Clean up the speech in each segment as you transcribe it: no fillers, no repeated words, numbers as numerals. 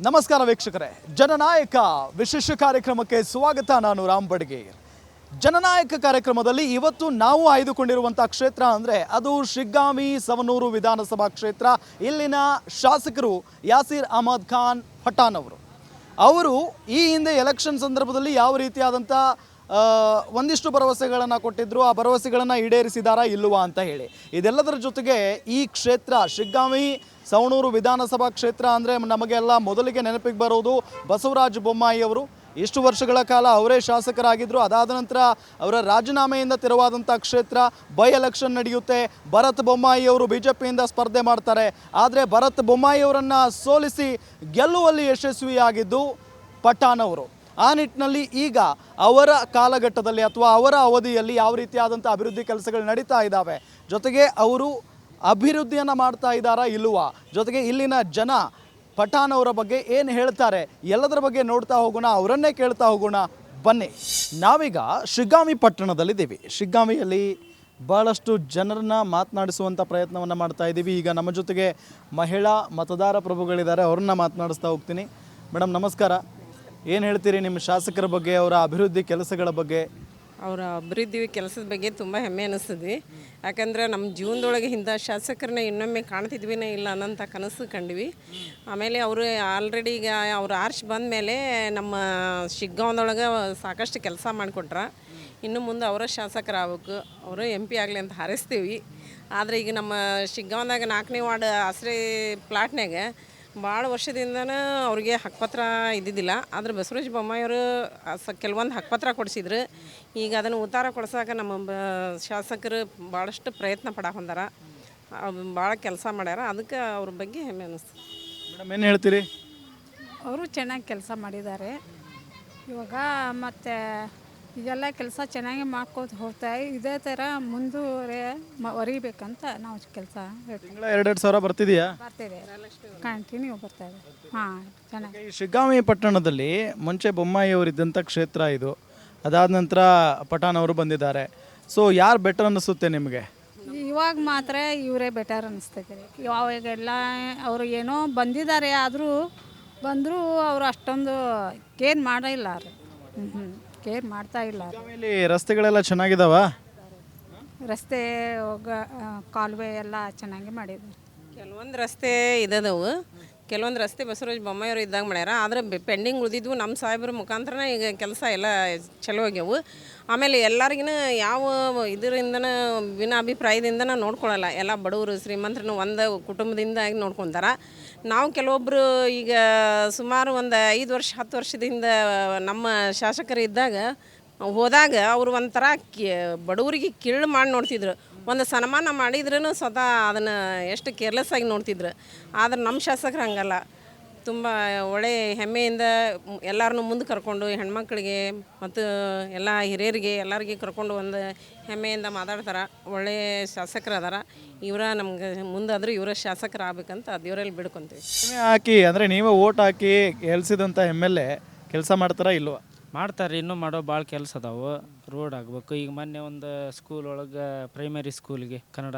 ನಮಸ್ಕಾರ ವೀಕ್ಷಕರೇ, ಜನನಾಯಕ ವಿಶೇಷ ಕಾರ್ಯಕ್ರಮಕ್ಕೆ ಸ್ವಾಗತ. ನಾನು ರಾಮ್ ಬಡ್ಗೇರ್. ಜನನಾಯಕ ಕಾರ್ಯಕ್ರಮದಲ್ಲಿ ಇವತ್ತು ನಾವು ಆಯ್ದುಕೊಂಡಿರುವಂಥ ಕ್ಷೇತ್ರ ಅಂದರೆ ಅದು ಶಿಗ್ಗಾಂವಿ ಸವನೂರು ವಿಧಾನಸಭಾ ಕ್ಷೇತ್ರ. ಇಲ್ಲಿನ ಶಾಸಕರು ಯಾಸೀರ್ ಅಹಮದ್ ಖಾನ್ ಪಠಾಣ್ ಅವರು ಈ ಹಿಂದೆ ಎಲೆಕ್ಷನ್ ಸಂದರ್ಭದಲ್ಲಿ ಯಾವ ರೀತಿಯಾದಂಥ ಒಂದಿಷ್ಟು ಭರವಸೆಗಳನ್ನು ಕೊಟ್ಟಿದ್ದರು, ಆ ಭರವಸೆಗಳನ್ನು ಈಡೇರಿಸಿದಾರಾ ಇಲ್ಲವಾ ಅಂತ ಹೇಳಿ, ಇದೆಲ್ಲದರ ಜೊತೆಗೆ ಈ ಕ್ಷೇತ್ರ ಶಿಗ್ಗಾಂವಿ ಸವಣೂರು ವಿಧಾನಸಭಾ ಕ್ಷೇತ್ರ ಅಂದರೆ ನಮಗೆಲ್ಲ ಮೊದಲಿಗೆ ನೆನಪಿಗೆ ಬರೋದು ಬಸವರಾಜ ಬೊಮ್ಮಾಯಿ ಅವರು. ಇಷ್ಟು ವರ್ಷಗಳ ಕಾಲ ಅವರೇ ಶಾಸಕರಾಗಿದ್ದರು. ಅದಾದ ನಂತರ ಅವರ ರಾಜೀನಾಮೆಯಿಂದ ತೆರವಾದಂಥ ಕ್ಷೇತ್ರ. ಬೈ ಎಲೆಕ್ಷನ್ ನಡೆಯುತ್ತೆ. ಭರತ್ ಬೊಮ್ಮಾಯಿ ಅವರು BJPಯಿಂದ ಸ್ಪರ್ಧೆ ಮಾಡ್ತಾರೆ. ಆದರೆ ಭರತ್ ಬೊಮ್ಮಾಯಿ ಅವರನ್ನು ಸೋಲಿಸಿ ಗೆಲ್ಲುವಲ್ಲಿ ಯಶಸ್ವಿಯಾಗಿದ್ದು ಪಠಾಣ್ ಅವರು. ಆ ನಿಟ್ಟಿನಲ್ಲಿ ಈಗ ಅವರ ಕಾಲಘಟ್ಟದಲ್ಲಿ ಅಥವಾ ಅವರ ಅವಧಿಯಲ್ಲಿ ಯಾವ ರೀತಿಯಾದಂಥ ಅಭಿವೃದ್ಧಿ ಕೆಲಸಗಳು ನಡೀತಾ ಇದ್ದಾವೆ, ಜೊತೆಗೆ ಅವರು ಅಭಿವೃದ್ಧಿಯನ್ನು ಮಾಡ್ತಾ ಇದ್ದಾರಾ ಇಲ್ಲವಾ, ಜೊತೆಗೆ ಇಲ್ಲಿನ ಜನ ಪಠಾಣ್ ಅವರ ಬಗ್ಗೆ ಏನು ಹೇಳ್ತಾರೆ, ಎಲ್ಲದರ ಬಗ್ಗೆ ನೋಡ್ತಾ ಹೋಗೋಣ, ಅವರನ್ನೇ ಕೇಳ್ತಾ ಹೋಗೋಣ. ಬನ್ನಿ. ನಾವೀಗ ಶಿಗ್ಗಾಂವಿ ಪಟ್ಟಣದಲ್ಲಿದ್ದೀವಿ. ಶಿಗ್ಗಾಂವಿಯಲ್ಲಿ ಭಾಳಷ್ಟು ಜನರನ್ನ ಮಾತನಾಡಿಸುವಂಥ ಪ್ರಯತ್ನವನ್ನು ಮಾಡ್ತಾ ಇದ್ದೀವಿ. ಈಗ ನಮ್ಮ ಜೊತೆಗೆ ಮಹಿಳಾ ಮತದಾರ ಪ್ರಭುಗಳಿದ್ದಾರೆ, ಅವ್ರನ್ನ ಮಾತನಾಡಿಸ್ತಾ ಹೋಗ್ತೀನಿ. ಮೇಡಮ್ ನಮಸ್ಕಾರ. ಏನು ಹೇಳ್ತೀರಿ ನಿಮ್ಮ ಶಾಸಕರ ಬಗ್ಗೆ, ಅವರ ಅಭಿವೃದ್ಧಿ ಕೆಲಸಗಳ ಬಗ್ಗೆ? ಅವರ ಅಭಿವೃದ್ಧಿ ಕೆಲಸದ ಬಗ್ಗೆ ತುಂಬ ಹೆಮ್ಮೆ ಅನ್ನಿಸ್ತದೆ. ಯಾಕಂದ್ರೆ ನಮ್ಮ ಜೀವನದೊಳಗೆ ಇಂಥ ಶಾಸಕರನ್ನ ಇನ್ನೊಮ್ಮೆ ಕಾಣ್ತಿದ್ವಿನೇ ಇಲ್ಲ ಅನ್ನೋಂಥ ಕನಸು ಕಂಡ್ವಿ. ಆಮೇಲೆ ಅವರು ಆಲ್ರೆಡಿ ಈಗ ಅವ್ರು ಆರ್ಶ್ ಬಂದ ಮೇಲೆ ನಮ್ಮ ಶಿಗ್ಗಾಂವದೊಳಗೆ ಸಾಕಷ್ಟು ಕೆಲಸ ಮಾಡಿಕೊಟ್ರ. ಇನ್ನು ಮುಂದೆ ಅವರ ಶಾಸಕರಾಗಬೇಕು, ಅವರು MP ಆಗಲಿ ಅಂತ ಹಾರೈಸ್ತೀವಿ. ಆದರೆ ಈಗ ನಮ್ಮ ಶಿಗ್ಗಾಂವದಾಗ 4ನೇ ವಾರ್ಡ್ ಆಶ್ರಯ ಪ್ಲಾಟ್ನಾಗ ಭಾಳ ವರ್ಷದಿಂದನೂ ಅವ್ರಿಗೆ ಹಕ್ಕುಪತ್ರ ಇದ್ದಿದ್ದಿಲ್ಲ. ಆದರೆ ಬಸವರಾಜ ಬೊಮ್ಮಾಯಿಯವರು ಕೆಲವೊಂದು ಹಕ್ಕುಪತ್ರ ಕೊಡಿಸಿದ್ರು. ಈಗ ಅದನ್ನು ಉತ್ತಾರ ಕೊಡ್ಸೋಕೆ ನಮ್ಮ ಶಾಸಕರು ಭಾಳಷ್ಟು ಪ್ರಯತ್ನ ಹೊಂದಾರ, ಭಾಳ ಕೆಲಸ ಮಾಡ್ಯಾರ. ಅದಕ್ಕೆ ಅವ್ರ ಬಗ್ಗೆ ಹೆಮ್ಮೆ ಅನ್ನಿಸ್ತು. ಮೇಡಮ್ ಏನು ಹೇಳ್ತೀರಿ? ಅವರು ಚೆನ್ನಾಗಿ ಕೆಲಸ ಮಾಡಿದ್ದಾರೆ. ಇವಾಗ ಮತ್ತು ಇದೆಲ್ಲ ಕೆಲಸ ಚೆನ್ನಾಗಿ ಮಾಡ್ಕೋತ ಹೋಗ್ತಾ ಇದೇ ಥರ ಮುಂದುವರಿಬೇಕಂತ ನಾವು ಕೆಲಸ ಹೇಳ್ತೀವಿ. 2-2 ಸಾವಿರ ಬರ್ತಿದೆಯಾ? ಬರ್ತಿದೆ, ಕಂಟಿನ್ಯೂ ಬರ್ತಾ ಇದೆ. ಹಾಂ, ಚೆನ್ನಾಗಿ. ಈ ಶಿಗ್ಗಾಂವಿ ಪಟ್ಟಣದಲ್ಲಿ ಮುಂಚೆ ಬೊಮ್ಮಾಯಿ ಅವರಿದ್ದಂಥ ಕ್ಷೇತ್ರ ಇದು. ಅದಾದ ನಂತರ ಪಠಾಣ್ ಅವರು ಬಂದಿದ್ದಾರೆ. ಸೊ ಯಾರು ಬೆಟರ್ ಅನ್ನಿಸುತ್ತೆ ನಿಮಗೆ? ಇವಾಗ ಮಾತ್ರ ಇವರೇ ಬೆಟರ್ ಅನ್ನಿಸ್ತೈತೆ ರೀ. ಇವಾಗೆಲ್ಲ ಅವರು ಏನೋ ಬಂದಿದ್ದಾರೆ, ಆದರೂ ಬಂದರೂ ಅವರು ಅಷ್ಟೊಂದು ಕೇರ್ ಮಾಡಿಲ್ಲ ರೀ. ಕೇರ್ ಮಾಡ್ತಾ ಇಲ್ಲ. ಇಲ್ಲಿ ರಸ್ತೆಗಳೆಲ್ಲ ಚೆನ್ನಾಗಿದಾವ? ರಸ್ತೆ ಕಾಲುವೆ ಎಲ್ಲ ಚೆನ್ನಾಗಿ ಮಾಡಿದ್ರು. ಕೆಲವೊಂದು ರಸ್ತೆ ಇದ್ದವು, ಕೆಲವೊಂದು ರಸ್ತೆ ಬಸವರಾಜ ಬೊಮ್ಮಾಯಿಯವರು ಇದ್ದಾಗ ಮಾಡ್ಯಾರ. ಆದರೆ ಪೆಂಡಿಂಗ್ ಉಳಿದಿದ್ವು ನಮ್ಮ ಸಾಹೇಬ್ರ ಮುಖಾಂತರ ಈಗ ಕೆಲಸ ಎಲ್ಲ ಚಲೋ ಆಗ್ಯಾವು. ಆಮೇಲೆ ಎಲ್ಲರಿಗಿನ ಯಾವ ಇದರಿಂದನ ಭಿನ್ನಾಭಿಪ್ರಾಯದಿಂದನ ನೋಡ್ಕೊಳ್ಳಲ್ಲ. ಎಲ್ಲ ಬಡವರು ಶ್ರೀಮಂತರನ್ನು ಒಂದು ಕುಟುಂಬದಿಂದ ನೋಡ್ಕೊತಾರೆ. ನಾವು ಕೆಲವೊಬ್ಬರು ಈಗ ಸುಮಾರು ಒಂದು 5 ವರ್ಷ 10 ವರ್ಷದಿಂದ ನಮ್ಮ ಶಾಸಕರು ಇದ್ದಾಗ ಹೋದಾಗ ಅವರು ಒಂಥರ ಬಡವರಿಗೆ ಕೀಳು ಮಾಡಿ ನೋಡ್ತಿದ್ರು. ಒಂದು ಸನ್ಮಾನ ಮಾಡಿದ್ರೂ ಸ್ವತಃ ಅದನ್ನು ಎಷ್ಟು ಕೇರ್ಲೆಸ್ ಆಗಿ ನೋಡ್ತಿದ್ರು. ಆದರೆ ನಮ್ಮ ಶಾಸಕರು ಹಂಗಲ್ಲ. ತುಂಬ ಒಳ್ಳೆ ಹೆಮ್ಮೆಯಿಂದ ಎಲ್ಲರನ್ನೂ ಮುಂದೆ ಕರ್ಕೊಂಡು ಹೆಣ್ಮಕ್ಳಿಗೆ ಮತ್ತು ಎಲ್ಲ ಹಿರಿಯರಿಗೆ ಎಲ್ಲರಿಗೆ ಕರ್ಕೊಂಡು ಒಂದು ಹೆಮ್ಮೆಯಿಂದ ಮಾತಾಡ್ತಾರೆ. ಒಳ್ಳೆಯ ಶಾಸಕರು ಅದಾರ. ಇವರ ನಮ್ಗೆ ಮುಂದಾದರೂ ಇವರ ಶಾಸಕರು ಆಗ್ಬೇಕಂತ ದೇವರಲ್ಲಿ ಬಿಡ್ಕೊತೀವಿ. ಹಾಕಿ ಅಂದರೆ ನೀವೇ ಓಟ್ ಹಾಕಿ ಗೆಲ್ಸಿದಂಥ MLA ಕೆಲಸ ಮಾಡ್ತಾರಾ ಇಲ್ವಾ? ಮಾಡ್ತಾರೆ, ಇನ್ನೂ ಮಾಡೋ ಭಾಳ ಕೆಲಸ ಅದಾವೆ. ರೋಡ್ ಆಗಬೇಕು. ಈಗ ಮೊನ್ನೆ ಒಂದು ಸ್ಕೂಲ್ ಒಳಗೆ ಪ್ರೈಮರಿ ಸ್ಕೂಲಿಗೆ ಕನ್ನಡ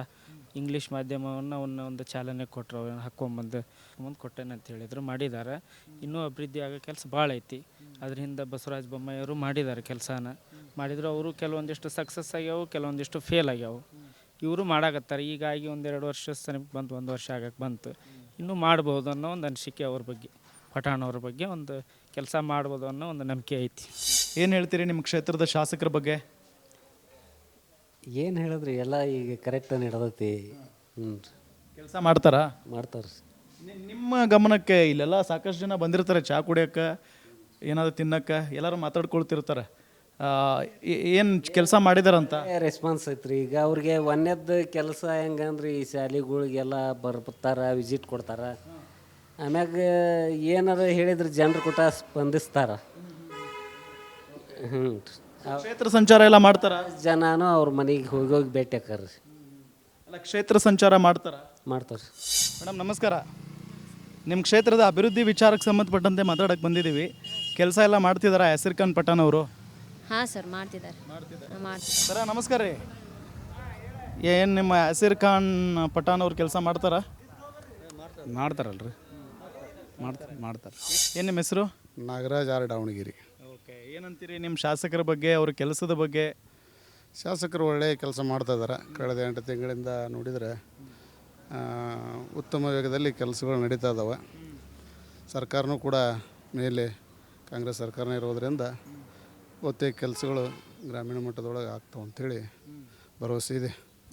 ಇಂಗ್ಲೀಷ್ ಮಾಧ್ಯಮವನ್ನು ಒಂದು ಚಾಲನೆ ಕೊಟ್ಟರು. ಹಾಕ್ಕೊಂಬಂದು ಮುಂದೆ ಕೊಟ್ಟೇನೆ ಅಂತ ಹೇಳಿದರು, ಮಾಡಿದ್ದಾರೆ. ಇನ್ನೂ ಅಭಿವೃದ್ಧಿ ಆಗೋ ಕೆಲಸ ಭಾಳ ಐತಿ. ಅದರಿಂದ ಬಸವರಾಜ ಬೊಮ್ಮಾಯಿಯವರು ಮಾಡಿದ್ದಾರೆ ಕೆಲಸನ. ಮಾಡಿದ್ರು ಅವರು ಕೆಲವೊಂದಿಷ್ಟು ಸಕ್ಸಸ್ ಆಗ್ಯಾವು, ಕೆಲವೊಂದಿಷ್ಟು ಫೇಲ್ ಆಗ್ಯಾವು. ಇವರು ಮಾಡಾಕತ್ತಾರೆ. ಹೀಗಾಗಿ 1-2 ವರ್ಷ ಸಮೀಪ ಬಂತು, 1 ವರ್ಷ ಆಗಕ್ಕೆ ಬಂತು. ಇನ್ನೂ ಮಾಡ್ಬೋದು ಅನ್ನೋ ಒಂದು ಅನಿಸಿಕೆ ಅವ್ರ ಬಗ್ಗೆ, ಪಠಾಣ್ ಅವ್ರ ಬಗ್ಗೆ ಒಂದು ಕೆಲಸ ಮಾಡ್ಬೋದು ಅನ್ನೋ ಒಂದು ನಂಬಿಕೆ ಐತಿ. ಏನು ಹೇಳ್ತೀರಿ ನಿಮ್ಮ ಕ್ಷೇತ್ರದ ಶಾಸಕರ ಬಗ್ಗೆ? ಏನು ಹೇಳಿದ್ರಿ, ಎಲ್ಲ ಈಗ ಕರೆಕ್ಟ್ ನಡೆದೈತಿ. ಕೆಲಸ ಮಾಡ್ತಾರಾ? ಮಾಡ್ತಾರೆ. ನಿಮ್ಮ ಗಮನಕ್ಕೆ ಇಲ್ಲೆಲ್ಲ ಸಾಕಷ್ಟು ಜನ ಬಂದಿರ್ತಾರೆ ಚಾ ಕುಡಿಯೋಕ್ಕೆ, ಏನಾದರೂ ತಿನ್ನಕ್ಕೆ, ಎಲ್ಲರೂ ಮಾತಾಡ್ಕೊಳ್ತಿರ್ತಾರೆ. ಏನು ಕೆಲಸ ಮಾಡಿದಾರಂತ ರೆಸ್ಪಾನ್ಸ್ ಐತ್ರಿ. ಈಗ ಅವ್ರಿಗೆ ಒಂದೇದ್ದು ಕೆಲಸ ಹೆಂಗಂದ್ರೆ ಈ ಶಾಲೆಗಳಿಗೆಲ್ಲ ಬರ್ತಾರೆ, ವಿಸಿಟ್ ಕೊಡ್ತಾರೆ. ಆಮ್ಯಾಗ ಏನಾರು ಹೇಳಿದ್ರೆ ಜನರು ಕೂಟ ಸ್ಪಂದಿಸ್ತಾರೆ. ಕ್ಷೇತ್ರ ಸಂಚಾರ ಎಲ್ಲ ಮಾಡ್ತಾರ? ಜನನೂ ಅವ್ರ ಮನೆಗೆ ಹೋಗಿ ಭೇಟಿ ಹಾಕಾರ್ರಿ. ಅಲ್ಲ, ಕ್ಷೇತ್ರ ಸಂಚಾರ ಮಾಡ್ತಾರೆ? ಮಾಡ್ತಾರೆ. ಮೇಡಮ್ ನಮಸ್ಕಾರ. ನಿಮ್ಮ ಕ್ಷೇತ್ರದ ಅಭಿವೃದ್ಧಿ ವಿಚಾರಕ್ಕೆ ಸಂಬಂಧಪಟ್ಟಂತೆ ಮಾತಾಡೋಕ್ಕೆ ಬಂದಿದ್ದೀವಿ. ಕೆಲಸ ಎಲ್ಲ ಮಾಡ್ತಿದ್ದಾರಾ ಯಾಸೀರ್ ಖಾನ್ ಪಠಾಣ್ ಅವರು? ಹಾಂ ಸರ್, ಮಾಡ್ತಿದ್ದಾರೆ. ಸರ ನಮಸ್ಕಾರ ರೀ. ಏನು ನಿಮ್ಮ ಯಾಸೀರ್ ಖಾನ್ ಪಠಾಣ್ ಅವ್ರು ಕೆಲಸ ಮಾಡ್ತಾರಾ? ಮಾಡ್ತಾರಲ್ರಿ. ಮಾಡ್ತಾರೆ. ಏನು ನಿಮ್ಮ ಹೆಸರು? ನಾಗರಾಜ್ ಆರ್ ದಾವಣಗೆರೆ. ಓಕೆ, ಏನಂತೀರಿ ನಿಮ್ಮ ಶಾಸಕರ ಬಗ್ಗೆ, ಅವ್ರ ಕೆಲಸದ ಬಗ್ಗೆ? ಶಾಸಕರು ಒಳ್ಳೆಯ ಕೆಲಸ ಮಾಡ್ತಾ ಇದ್ದಾರೆ. ಕಳೆದ 8 ತಿಂಗಳಿಂದ ನೋಡಿದರೆ ಉತ್ತಮ ವೇಗದಲ್ಲಿ ಕೆಲಸಗಳು ನಡೀತಾ ಇದ್ದಾವೆ. ಸರ್ಕಾರನೂ ಕೂಡ ಮೇಲೆ ಕಾಂಗ್ರೆಸ್ ಸರ್ಕಾರನೇ ಇರೋದರಿಂದ ಬಹುತೇಕ ಕೆಲಸಗಳು ಗ್ರಾಮೀಣ ಮಟ್ಟದೊಳಗೆ ಆಗ್ತಾವೆ ಅಂಥೇಳಿ ಭರವಸೆ ಇದೆ.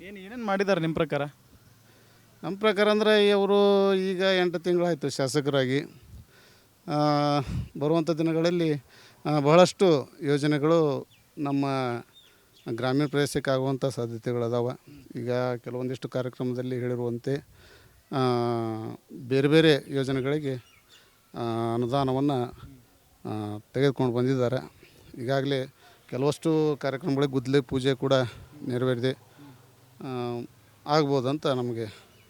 ಏನೇನು ಮಾಡಿದ್ದಾರೆ ನಿಮ್ಮ ಪ್ರಕಾರ? ನಮ್ಮ ಪ್ರಕಾರ ಅಂದರೆ ಅವರು ಈಗ 8 ತಿಂಗಳಾಯಿತು ಶಾಸಕರಾಗಿ. ಬರುವಂಥ ದಿನಗಳಲ್ಲಿ ಬಹಳಷ್ಟು ಯೋಜನೆಗಳು ನಮ್ಮ ಗ್ರಾಮೀಣ ಪ್ರದೇಶಕ್ಕೆ ಆಗುವಂಥ ಸಾಧ್ಯತೆಗಳದಾವೆ. ಈಗ ಕೆಲವೊಂದಿಷ್ಟು ಕಾರ್ಯಕ್ರಮದಲ್ಲಿ ಹೇಳಿರುವಂತೆ ಬೇರೆ ಬೇರೆ ಯೋಜನೆಗಳಿಗೆ ಅನುದಾನವನ್ನು ತೆಗೆದುಕೊಂಡು ಬಂದಿದ್ದಾರೆ. ಈಗಾಗಲೇ ಕೆಲವಷ್ಟು ಕಾರ್ಯಕ್ರಮಗಳಿಗೆ ಗುದ್ದಲಿ ಪೂಜೆ ಕೂಡ ನೆರವೇರಿದೆ, ಆಗ್ಬೋದಂತ ನಮಗೆ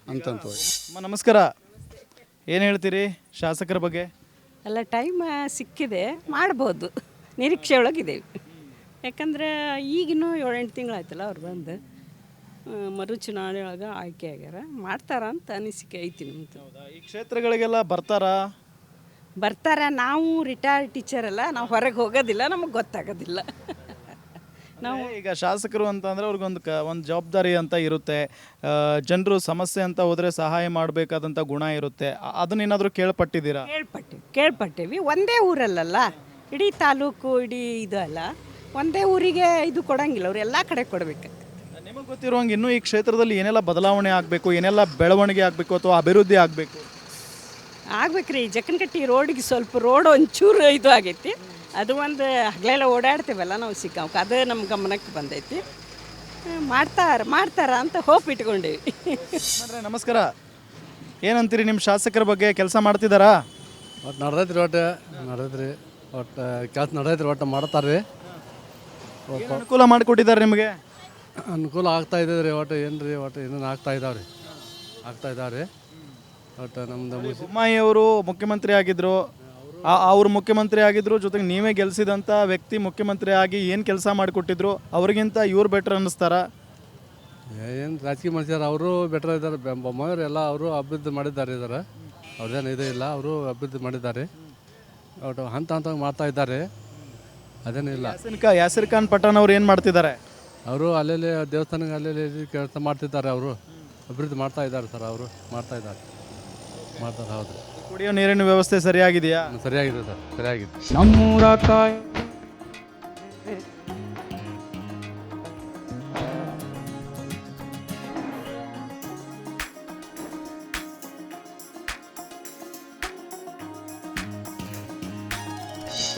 ಅಂತಂತವಾಗಿ. ಅಮ್ಮ ನಮಸ್ಕಾರ, ಏನು ಹೇಳ್ತೀರಿ ಶಾಸಕರ ಬಗ್ಗೆ? ಎಲ್ಲ ಟೈಮ್ ಸಿಕ್ಕಿದೆ, ಮಾಡ್ಬೋದು, ನಿರೀಕ್ಷೆ ಒಳಗಿದ್ದೇವೆ. ಯಾಕಂದರೆ ಈಗಿನ್ನೂ 7-8 ತಿಂಗಳಾಯ್ತಲ್ಲ ಅವ್ರು ಬಂದು, ಮರು ಚುನಾವಣೆ ಒಳಗೆ ಆಯ್ಕೆ ಆಗ್ಯಾರ, ಮಾಡ್ತಾರ ಅಂತ ಅನಿಸಿಕೆ ಐತಿ ನಮ್ಮದು. ಈ ಕ್ಷೇತ್ರಗಳಿಗೆಲ್ಲ ಬರ್ತಾರ. ನಾವು ರಿಟೈರ್ಡ್ ಟೀಚರ್ ಅಲ್ಲ, ನಾವು ಹೊರಗೆ ಹೋಗೋದಿಲ್ಲ, ನಮಗೆ ಗೊತ್ತಾಗೋದಿಲ್ಲ. ನಾವು ಈಗ ಶಾಸಕರು ಅಂತಂದರೆ ಅವ್ರಿಗೊಂದು ಒಂದು ಜವಾಬ್ದಾರಿ ಅಂತ ಇರುತ್ತೆ. ಜನರು ಸಮಸ್ಯೆ ಅಂತ ಹೋದರೆ ಸಹಾಯ ಮಾಡಬೇಕಾದಂಥ ಗುಣ ಇರುತ್ತೆ. ಅದನ್ನೇನಾದರೂ ಕೇಳ್ಪಟ್ಟಿದ್ದೀರಾ? ಕೇಳ್ಪಟ್ಟೇವಿ. ಒಂದೇ ಊರಲ್ಲ, ಇಡೀ ತಾಲೂಕು, ಇಡೀ ಇದು ಅಲ್ಲ, ಒಂದೇ ಊರಿಗೆ ಇದು ಕೊಡಂಗಿಲ್ಲ, ಅವ್ರು ಎಲ್ಲ ಕಡೆ ಕೊಡಬೇಕು. ನಿಮಗೆ ಗೊತ್ತಿರುವಂಗೆ ಇನ್ನೂ ಈ ಕ್ಷೇತ್ರದಲ್ಲಿ ಏನೆಲ್ಲ ಬದಲಾವಣೆ ಆಗಬೇಕು, ಏನೆಲ್ಲ ಬೆಳವಣಿಗೆ ಆಗಬೇಕು ಅಥವಾ ಅಭಿವೃದ್ಧಿ ಆಗಬೇಕು? ಆಗ್ಬೇಕ್ರಿ. ಜಕ್ಕನಕಟ್ಟಿ ರೋಡಿಗೆ ಸ್ವಲ್ಪ ರೋಡ್ ಒಂಚೂರು ಇದು ಆಗೈತಿ, ಅದು ಒಂದು ಹಗಲೆಲ್ಲ ಓಡಾಡ್ತೀವಲ್ಲ ನಾವು ಸಿಕ್ಕಾವು, ಅದು ನಮ್ಮ ಗಮನಕ್ಕೆ ಬಂದೈತಿ. ಮಾಡ್ತಾರ ಅಂತ ಹೋಪ್ ಇಟ್ಕೊಂಡೇವಿ. ಅಂದರೆ ನಮಸ್ಕಾರ, ಏನಂತೀರಿ ನಿಮ್ಮ ಶಾಸಕರ ಬಗ್ಗೆ? ಕೆಲಸ ಮಾಡ್ತಿದ್ದಾರಾ? ಒಟ್ಟು ನಡೆದೈತ್ರಿ, ಒಟ್ಟು ಕೆಲಸ ನಡೆದೈತ್ರಿ, ಒಟ್ಟು ಮಾಡ್ತಾರೆ ರೀ. ಅನುಕೂಲ ಮಾಡಿಕೊಟ್ಟಿದ್ದಾರೆ ನಿಮಗೆ? ಅನುಕೂಲ ಆಗ್ತಾ ಇದೆ ರೀ. ಒಟ್ಟು ಏನೇನು ಆಗ್ತಾ ಇದಾವೆ ರೀ. ಒಟ್ಟು ನಮ್ದು ಬೊಮ್ಮಾಯಿ ಅವರು ಮುಖ್ಯಮಂತ್ರಿ ಆಗಿದ್ರು, ಅವ್ರು ಮುಖ್ಯಮಂತ್ರಿ ಆಗಿದ್ರು, ಜೊತೆಗೆ ನೀವೇ ಗೆಲ್ಸಿದಂಥ ವ್ಯಕ್ತಿ ಮುಖ್ಯಮಂತ್ರಿ ಆಗಿ ಏನು ಕೆಲಸ ಮಾಡಿಕೊಟ್ಟಿದ್ರು, ಅವ್ರಿಗಿಂತ ಇವ್ರು ಬೆಟ್ರ್ ಅನ್ನಿಸ್ತಾರಾ? ಏನು ರಾಜಕೀಯ ಮನುಷ್ಯರು ಅವರು ಬೆಟರ್ ಇದ್ದಾರೆ. ಬೊಮ್ಮಾಯಿಯವರು ಎಲ್ಲ ಅವರು ಅಭಿವೃದ್ಧಿ ಮಾಡಿದ್ದಾರೆ ಇದ್ದಾರೆ, ಅವ್ರದ್ದೇನು ಇದೇ ಇಲ್ಲ, ಅವರು ಅಭಿವೃದ್ಧಿ ಮಾಡಿದ್ದಾರೆ. ಒಟ್ಟು ಹಂತ ಮಾಡ್ತಾ ಇದ್ದಾರೆ, ಅದೇನಿಲ್ಲ. ಯಾಸಿರ್ ಖಾನ್ ಪಠಾಣ್ ಅವ್ರು ಏನು ಮಾಡ್ತಿದ್ದಾರೆ? ಅವರು ಅಲ್ಲೇ ದೇವಸ್ಥಾನಕ್ಕೆ ಅಲ್ಲೇ ಕೆಲಸ ಮಾಡ್ತಿದ್ದಾರೆ, ಅವರು ಅಭಿವೃದ್ಧಿ ಮಾಡ್ತಾ ಇದ್ದಾರೆ ಸರ್, ಅವರು ಮಾಡ್ತಾರೆ. ಹೌದು. ಕುಡಿಯೋ ನೀರಿನ ವ್ಯವಸ್ಥೆ ಸರಿಯಾಗಿದೆಯಾ? ಸರಿಯಾಗಿದೆ ಸರ್, ಸರಿಯಾಗಿದೆ. ನಮ್ಮೂರ ತಾಯಿ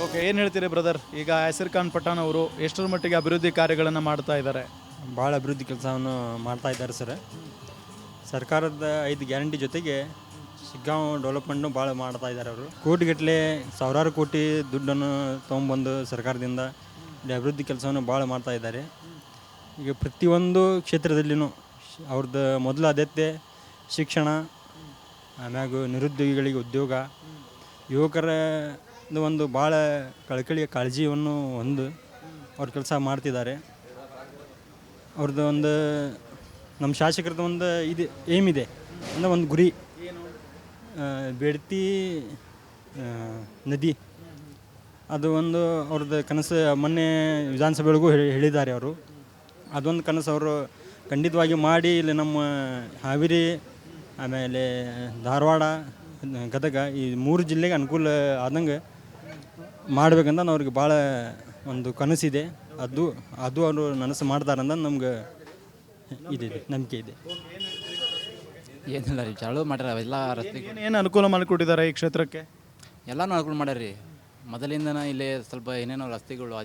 ಓಕೆ, ಏನು ಹೇಳ್ತೀರಿ ಬ್ರದರ್? ಈಗ ಯಾಸಿರ್ ಖಾನ್ ಪಠಾಣ್ ಅವರು ಎಷ್ಟರ ಮಟ್ಟಿಗೆ ಅಭಿವೃದ್ಧಿ ಕಾರ್ಯಗಳನ್ನು ಮಾಡ್ತಾ ಇದ್ದಾರೆ? ಭಾಳ ಅಭಿವೃದ್ಧಿ ಕೆಲಸವನ್ನು ಮಾಡ್ತಾ ಇದ್ದಾರೆ ಸರ್. ಸರ್ಕಾರದ 5 ಗ್ಯಾರಂಟಿ ಜೊತೆಗೆ ಶಿಗ್ಗಾಂವ್ ಡೆವಲಪ್ಮೆಂಟ್ನು ಭಾಳ ಮಾಡ್ತಾ ಇದ್ದಾರೆ ಅವರು. ಕೋಟಿಗಟ್ಟಲೆ, ಸಾವಿರಾರು ಕೋಟಿ ದುಡ್ಡನ್ನು ತೊಗೊಂಬಂದು ಸರ್ಕಾರದಿಂದ ಇಲ್ಲಿ ಅಭಿವೃದ್ಧಿ ಕೆಲಸವನ್ನು ಭಾಳ ಮಾಡ್ತಾ ಇದ್ದಾರೆ. ಈಗ ಪ್ರತಿಯೊಂದು ಕ್ಷೇತ್ರದಲ್ಲಿನೂ ಅವ್ರದ್ದು ಮೊದಲು ಆದ್ಯತೆ ಶಿಕ್ಷಣ, ಆಮ್ಯಾಗ ನಿರುದ್ಯೋಗಿಗಳಿಗೆ ಉದ್ಯೋಗ, ಯುವಕರ ಒಂದು ಭಾಳ ಕಳಕಳಿಯ ಕಾಳಜಿಯನ್ನು ಹೊಂದು ಅವ್ರ ಕೆಲಸ ಮಾಡ್ತಿದ್ದಾರೆ. ಅವ್ರದ್ದು ಒಂದು ನಮ್ಮ ಶಾಸಕರದ್ದು ಒಂದು ಇದು ಏಮ್ ಇದೆ, ಅಂದರೆ ಒಂದು ಗುರಿ, ಬೇಡ್ತಿ ನದಿ, ಅದು ಒಂದು ಅವ್ರದ್ದು ಕನಸು. ಮೊನ್ನೆ ವಿಧಾನಸಭೆಗಳಿಗೂ ಹೇಳಿದ್ದಾರೆ ಅವರು. ಅದೊಂದು ಕನಸು ಅವರು ಖಂಡಿತವಾಗಿ ಮಾಡಿ ಇಲ್ಲಿ ನಮ್ಮ ಹಾವೇರಿ, ಆಮೇಲೆ ಧಾರವಾಡ, ಗದಗ ಈ 3 ಜಿಲ್ಲೆಗೆ ಅನುಕೂಲ ಆದಂಗೆ ಮಾಡ್ಬೇಕಂತ ಅವ್ರಿಗೆ ಭಾಳ ಒಂದು ಕನಸಿದೆ. ಅದು ಅವರು ನನಸು ಮಾಡ್ತಾರಂತ ನಮ್ಗೆ ಇದಿದೆ, ನಂಬಿಕೆ ಇದೆ. ಏನಿಲ್ಲ ರೀ, ಚಾಳು ಮಾಡ್ಯಾರ ಅವೆಲ್ಲ ರಸ್ತೆ. ಏನು ಅನುಕೂಲ ಮಾಡಿಕೊಟ್ಟಿದ್ದಾರೆ ಈ ಕ್ಷೇತ್ರಕ್ಕೆ? ಎಲ್ಲನೂ ಅನುಕೂಲ ಮಾಡ್ಯಾರ ರೀ. ಮೊದಲಿಂದನೇ ಇಲ್ಲಿ ಸ್ವಲ್ಪ ಏನೇನೋ ರಸ್ತೆಗಳು